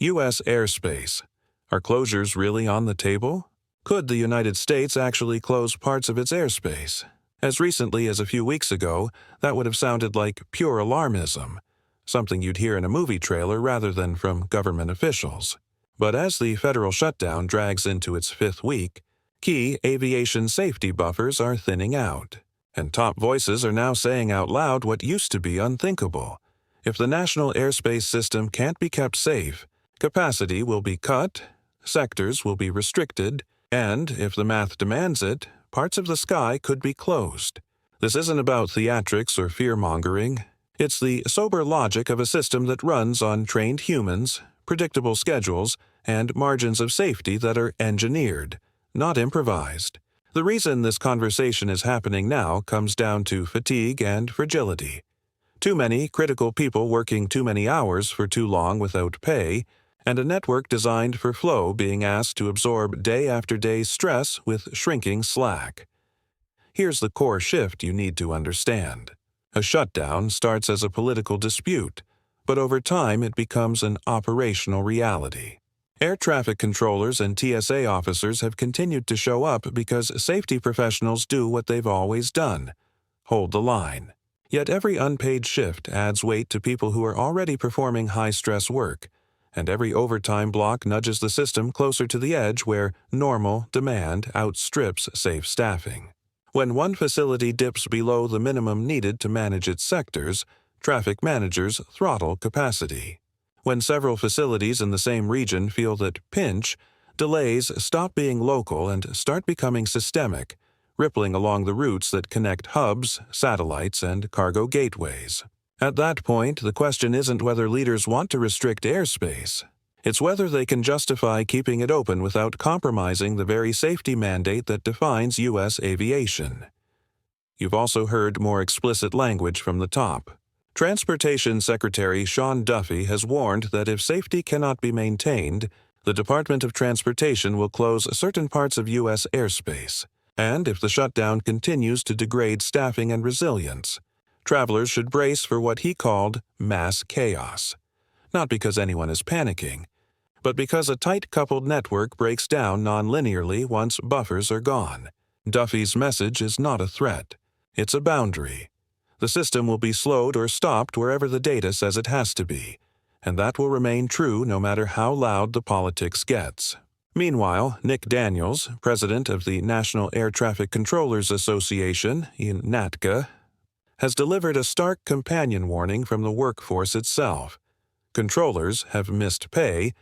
U.S. airspace. Are closures really on the table? Could the United States actually close parts of its airspace? As recently as a few weeks ago, that would have sounded like pure alarmism, something you'd hear in a movie trailer rather than from government officials. But as the federal shutdown drags into its fifth week, key aviation safety buffers are thinning out, and top voices are now saying out loud what used to be unthinkable. If the national airspace system can't be kept safe, capacity will be cut, sectors will be restricted, and, if the math demands it, parts of the sky could be closed. This isn't about theatrics or fear-mongering. It's the sober logic of a system that runs on trained humans, predictable schedules, and margins of safety that are engineered, not improvised. The reason this conversation is happening now comes down to fatigue and fragility. Too many critical people working too many hours for too long without pay, and a network designed for flow being asked to absorb day after day stress with shrinking slack. Here's the core shift you need to understand. A shutdown starts as a political dispute, but over time it becomes an operational reality. Air traffic controllers and TSA officers have continued to show up because safety professionals do what they've always done: hold the line. Yet every unpaid shift adds weight to people who are already performing high-stress work, and every overtime block nudges the system closer to the edge where normal demand outstrips safe staffing. When one facility dips below the minimum needed to manage its sectors, traffic managers throttle capacity. When several facilities in the same region feel that pinch, delays stop being local and start becoming systemic, rippling along the routes that connect hubs, satellites, and cargo gateways. At that point, the question isn't whether leaders want to restrict airspace. It's whether they can justify keeping it open without compromising the very safety mandate that defines U.S. aviation. You've also heard more explicit language from the top. Transportation Secretary Sean Duffy has warned that if safety cannot be maintained, the Department of Transportation will close certain parts of U.S. airspace. And if the shutdown continues to degrade staffing and resilience, travelers should brace for what he called mass chaos. Not because anyone is panicking, but because a tight-coupled network breaks down non-linearly once buffers are gone. Duffy's message is not a threat. It's a boundary. The system will be slowed or stopped wherever the data says it has to be, and that will remain true no matter how loud the politics gets. Meanwhile, Nick Daniels, president of the National Air Traffic Controllers Association, in NATCA, has delivered a stark companion warning from the workforce itself. Controllers have missed pay,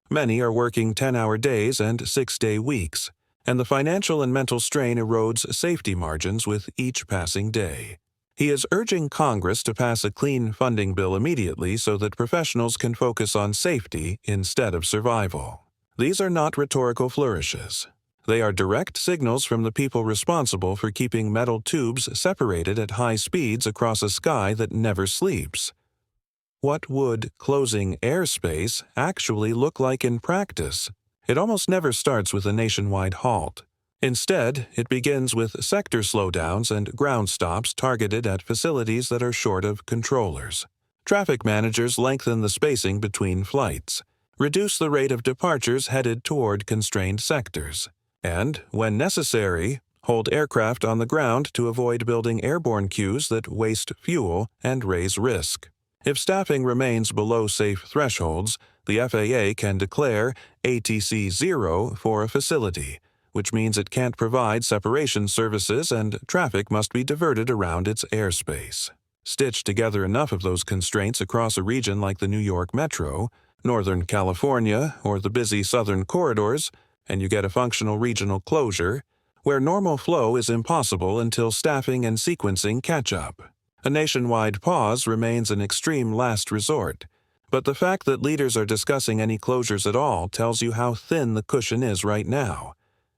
many are working 10-hour days and 6-day weeks, and the financial and mental strain erodes safety margins with each passing day. He is urging Congress to pass a clean funding bill immediately so that professionals can focus on safety instead of survival. These are not rhetorical flourishes. They are direct signals from the people responsible for keeping metal tubes separated at high speeds across a sky that never sleeps. What would closing airspace actually look like in practice? It almost never starts with a nationwide halt. Instead, it begins with sector slowdowns and ground stops targeted at facilities that are short of controllers. Traffic managers lengthen the spacing between flights, reduce the rate of departures headed toward constrained sectors, and, when necessary, hold aircraft on the ground to avoid building airborne queues that waste fuel and raise risk. If staffing remains below safe thresholds, the FAA can declare ATC-Zero for a facility, which means it can't provide separation services and traffic must be diverted around its airspace. Stitch together enough of those constraints across a region like the New York Metro, Northern California, or the busy southern corridors, and you get a functional regional closure, where normal flow is impossible until staffing and sequencing catch up. A nationwide pause remains an extreme last resort, but the fact that leaders are discussing any closures at all tells you how thin the cushion is right now.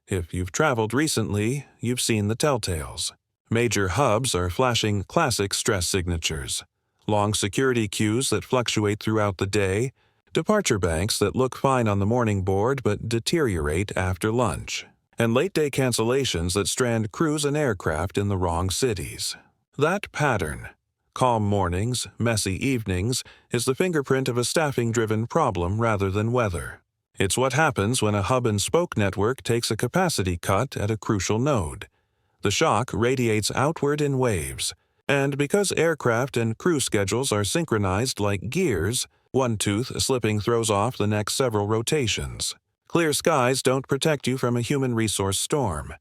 If you've traveled recently, you've seen the telltales. Major hubs are flashing classic stress signatures: long security queues that fluctuate throughout the day, departure banks that look fine on the morning board but deteriorate after lunch, and late-day cancellations that strand crews and aircraft in the wrong cities. That pattern, calm mornings, messy evenings is the fingerprint of a staffing-driven problem rather than weather. It's what happens when a hub-and-spoke network takes a capacity cut at a crucial node. The shock radiates outward in waves, and because aircraft and crew schedules are synchronized like gears, one tooth slipping throws off the next several rotations. Clear skies don't protect you from a human resource storm.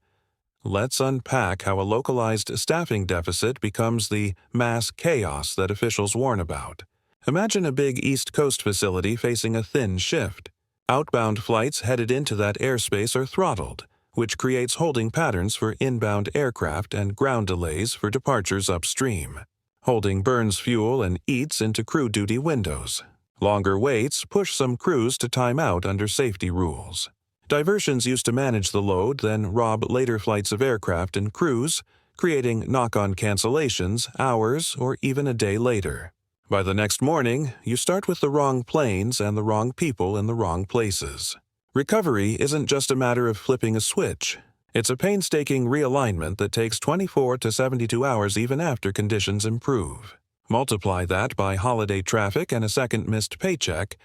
Let's unpack how a localized staffing deficit becomes the mass chaos that officials warn about. Imagine a big East Coast facility facing a thin shift. Outbound flights headed into that airspace are throttled, which creates holding patterns for inbound aircraft and ground delays for departures upstream. Holding burns fuel and eats into crew duty windows. Longer waits push some crews to time out under safety rules. Diversions used to manage the load, then rob later flights of aircraft and crews, creating knock-on cancellations hours or even a day later. By the next morning, you start with the wrong planes and the wrong people in the wrong places. Recovery isn't just a matter of flipping a switch. It's a painstaking realignment that takes 24 to 72 hours even after conditions improve. Multiply that by holiday traffic and a second missed paycheck,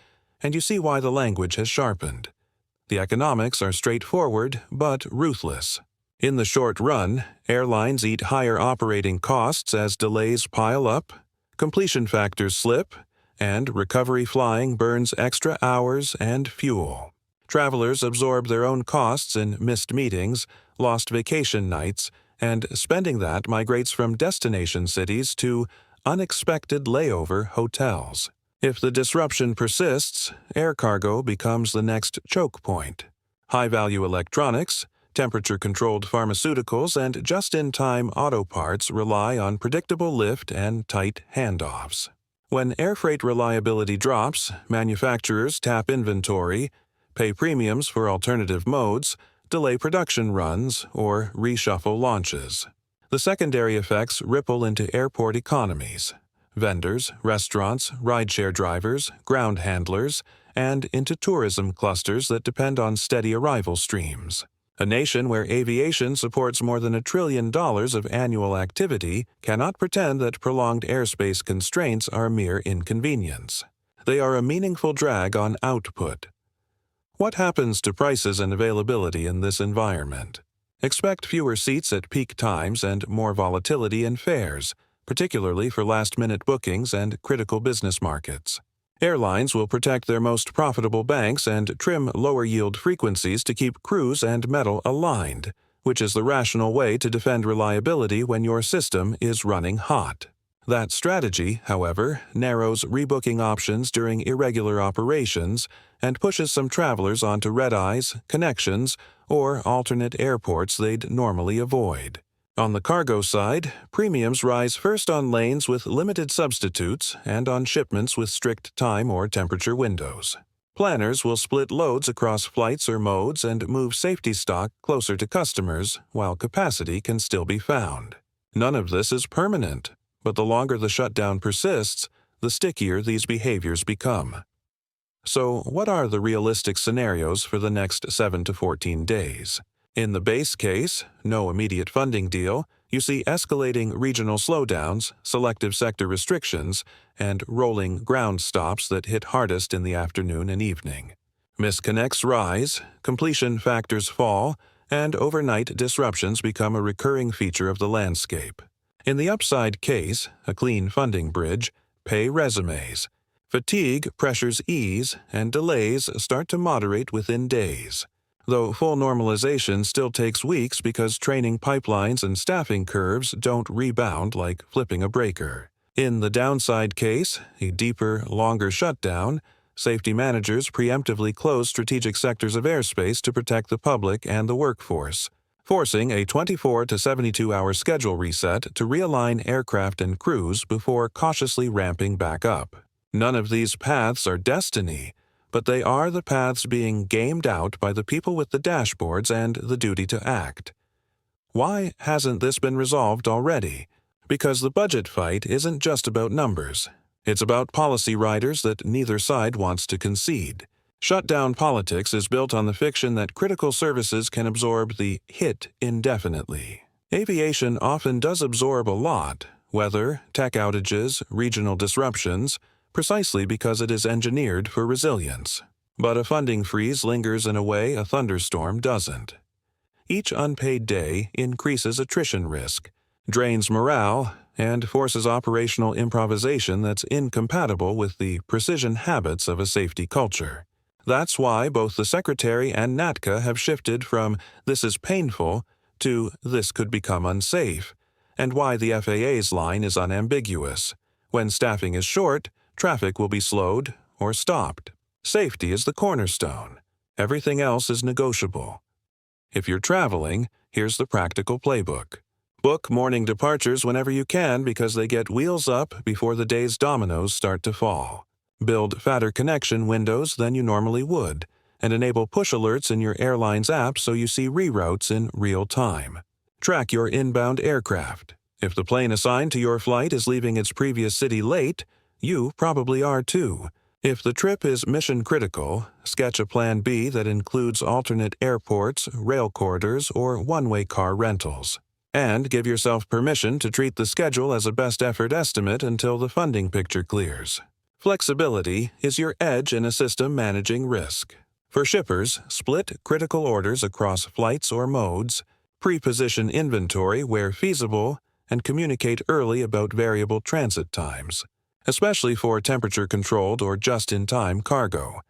and you see why the language has sharpened. The economics are straightforward but ruthless. In the short run, airlines eat higher operating costs as delays pile up, completion factors slip, and recovery flying burns extra hours and fuel. Travelers absorb their own costs in missed meetings, lost vacation nights, and spending that migrates from destination cities to unexpected layover hotels. If the disruption persists, air cargo becomes the next choke point. High-value electronics, temperature-controlled pharmaceuticals, and just-in-time auto parts rely on predictable lift and tight handoffs. When air freight reliability drops, manufacturers tap inventory, pay premiums for alternative modes, delay production runs, or reshuffle launches. The secondary effects ripple into airport economies. Vendors, restaurants, rideshare drivers, ground handlers, and into tourism clusters that depend on steady arrival streams. A nation where aviation supports more than $1 trillion of annual activity cannot pretend that prolonged airspace constraints are mere inconvenience. They are a meaningful drag on output. What happens to prices and availability in this environment? Expect fewer seats at peak times and more volatility in fares, particularly for last-minute bookings and critical business markets. Airlines will protect their most profitable banks and trim lower-yield frequencies to keep crews and metal aligned, which is the rational way to defend reliability when your system is running hot. That strategy, however, narrows rebooking options during irregular operations and pushes some travelers onto red-eyes, connections, or alternate airports they'd normally avoid. On the cargo side, premiums rise first on lanes with limited substitutes and on shipments with strict time or temperature windows. Planners will split loads across flights or modes and move safety stock closer to customers while capacity can still be found. None of this is permanent, but the longer the shutdown persists, the stickier these behaviors become. So, what are the realistic scenarios for the next 7 to 14 days? In the base case, no immediate funding deal, you see escalating regional slowdowns, selective sector restrictions, and rolling ground stops that hit hardest in the afternoon and evening. Misconnects rise, completion factors fall, and overnight disruptions become a recurring feature of the landscape. In the upside case, a clean funding bridge, pay resumes. Fatigue pressures ease, and delays start to moderate within days. Though full normalization still takes weeks because training pipelines and staffing curves don't rebound like flipping a breaker. In the downside case, a deeper, longer shutdown, safety managers preemptively close strategic sectors of airspace to protect the public and the workforce, forcing a 24 to 72-hour schedule reset to realign aircraft and crews before cautiously ramping back up. None of these paths are destiny, but they are the paths being gamed out by the people with the dashboards and the duty to act. Why hasn't this been resolved already? Because the budget fight isn't just about numbers. It's about policy riders that neither side wants to concede. Shutdown politics is built on the fiction that critical services can absorb the hit indefinitely. Aviation often does absorb a lot, weather, tech outages, regional disruptions, precisely because it is engineered for resilience. But a funding freeze lingers in a way a thunderstorm doesn't. Each unpaid day increases attrition risk, drains morale, and forces operational improvisation that's incompatible with the precision habits of a safety culture. That's why both the Secretary and NATCA have shifted from "this is painful" to "this could become unsafe," and why the FAA's line is unambiguous. When staffing is short, traffic will be slowed or stopped. Safety is the cornerstone. Everything else is negotiable. If you're traveling, here's the practical playbook. Book morning departures whenever you can because they get wheels up before the day's dominoes start to fall. Build fatter connection windows than you normally would, and enable push alerts in your airline's app so you see reroutes in real time. Track your inbound aircraft. If the plane assigned to your flight is leaving its previous city late, you probably are too. If the trip is mission-critical, sketch a Plan B that includes alternate airports, rail corridors, or one-way car rentals. And give yourself permission to treat the schedule as a best-effort estimate until the funding picture clears. Flexibility is your edge in a system managing risk. For shippers, split critical orders across flights or modes, pre-position inventory where feasible, and communicate early about variable transit times. Especially for temperature-controlled or just-in-time cargo.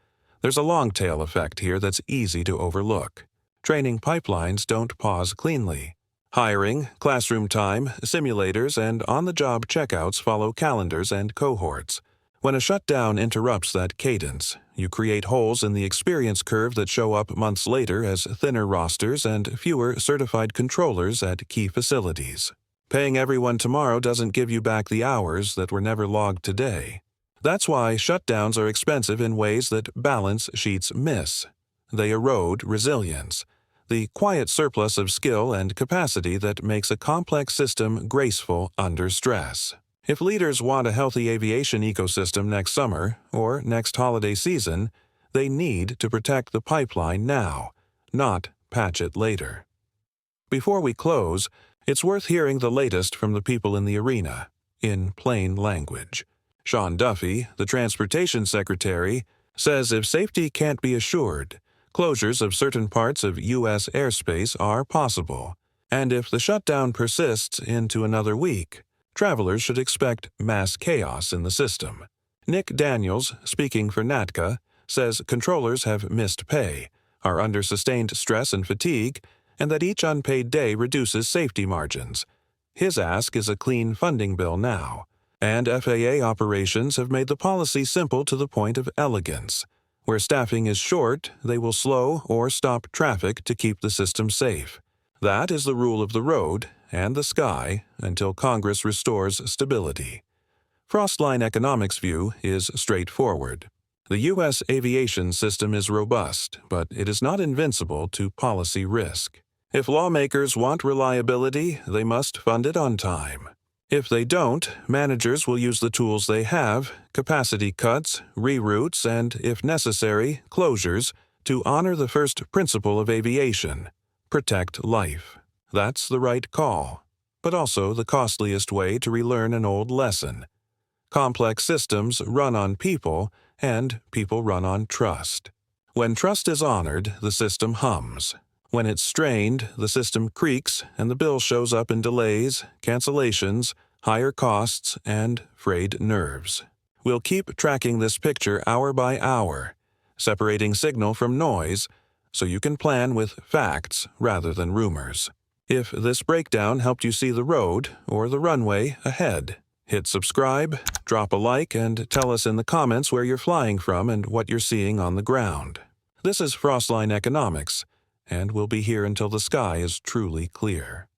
There's a long-tail effect here that's easy to overlook. Training pipelines don't pause cleanly. Hiring, classroom time, simulators, and on-the-job checkouts follow calendars and cohorts. When a shutdown interrupts that cadence, you create holes in the experience curve that show up months later as thinner rosters and fewer certified controllers at key facilities. Paying everyone tomorrow doesn't give you back the hours that were never logged today. That's why shutdowns are expensive in ways that balance sheets miss. They erode resilience, the quiet surplus of skill and capacity that makes a complex system graceful under stress. If leaders want a healthy aviation ecosystem next summer or next holiday season, they need to protect the pipeline now, not patch it later. Before we close, it's worth hearing the latest from the people in the arena, in plain language. Sean Duffy, the Transportation Secretary, says if safety can't be assured, closures of certain parts of U.S. airspace are possible, and if the shutdown persists into another week, travelers should expect mass chaos in the system. Nick Daniels, speaking for NATCA, says controllers have missed pay, are under sustained stress and fatigue, and that each unpaid day reduces safety margins. His ask is a clean funding bill now, and FAA operations have made the policy simple to the point of elegance. Where staffing is short, they will slow or stop traffic to keep the system safe. That is the rule of the road and the sky until Congress restores stability. Frostline Economics' view is straightforward. The U.S. aviation system is robust, but it is not invincible to policy risk. If lawmakers want reliability, they must fund it on time. If they don't, managers will use the tools they have, capacity cuts, reroutes, and, if necessary, closures, to honor the first principle of aviation: protect life. That's the right call, but also the costliest way to relearn an old lesson. Complex systems run on people, and people run on trust. When trust is honored, the system hums. When it's strained, the system creaks, and the bill shows up in delays, cancellations, higher costs, and frayed nerves. We'll keep tracking this picture hour by hour, separating signal from noise, so you can plan with facts rather than rumors. If this breakdown helped you see the road or the runway ahead, hit subscribe, drop a like, and tell us in the comments where you're flying from and what you're seeing on the ground. This is Frostline Economics, and we'll be here until the sky is truly clear.